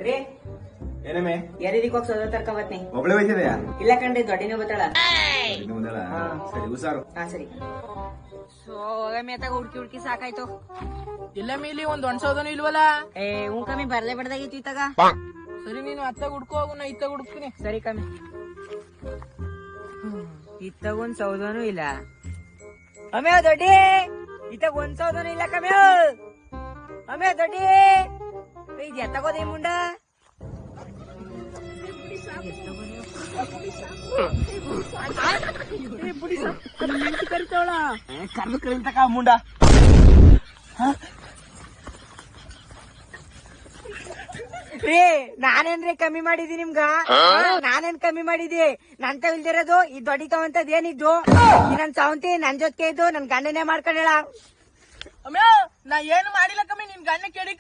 ರೀ ಏನಮ್ಮೆ ಯಾರಿದಕ್ಕೆ ಹೋಗಿ ಸೋದ ತರ್ಕ ಬತ್ನಿ. ಒಬ್ಳೆ ಬೈತಿದೆಯಾ? ಇಲ್ಲ ಕಣ್ರಿ, ದೊಡ್ಡಿನ ಬತ್ತಾಳ. ಹಾ ಸರಿ ಹುಷಾರು. ಹಾ ಸರಿ. ಮೇತಾಗ ಹುಡ್ಕಿ ಸಾಕಾಯ್ತು. ಇಲ್ಲ ಮೀಲಿ ಒಂದ್ ಒಣಸೋದನು ಇಲ್ವಲ್ಲ. ಹ್ಞೂ ಕಮ್ಮಿ ಬರ್ಲೇ ಬಡ್ದಾಗಿತ್ತು ಇತ್ತಾಗ. ಸರಿ ನೀನು ಅತ್ತಾಗ ಹುಡ್ಕೋ ಹೋಗು, ನಾ ಇತ್ತಾಗ ಹುಡುಕ್ತೀನಿ. ಸರಿ ಕಮ್ಮಿ. ಇತ್ತಾಗ ಒಂದ್ ಸೌದನು ಇಲ್ಲ. ಅಮ್ಮೆ ದೊಡ್ಡಿ ಇತ್ತಾಗ ಒಂದ್ ಸೌದನು ಇಲ್ಲ ಕಮ್ಮಿ. ಅಮ್ಮೆ ದೊಡ್ಡಿ ಇದು ಎತ್ತಗೋದಿ ಮುಂಡ. ಕರಿತಾವಳ ಕರ್ದು ಕರೀತಕ ಮುಂಡ. ರೀ ನಾನೇನ್ರಿ ಕಮ್ಮಿ ಮಾಡಿದಿ ನಿಮ್ಗ? ನಾನೇನ್ ಕಮ್ಮಿ ಮಾಡಿದಿ? ನನ್ ಇಲ್ದಿರೋದು ಈ ದೊಡ್ಡಿ ತಗೊಂತದ್ ಏನಿದ್ದು? ಈ ನನ್ ಸಾವಂತಿ ನನ್ ಜೊತೆಗೆ ಇದ್ದು ನನ್ ಗಂಡನೇ ಮಾಡ್ಕೊಂಡೇಳ. ಅಮ್ಯ ನಾ ಏನು ಮಾಡಿಲ್ಲ ಕಮ್ಮಿ, ನಿನ್ ಗಂಡ ಕೆಡಿಕ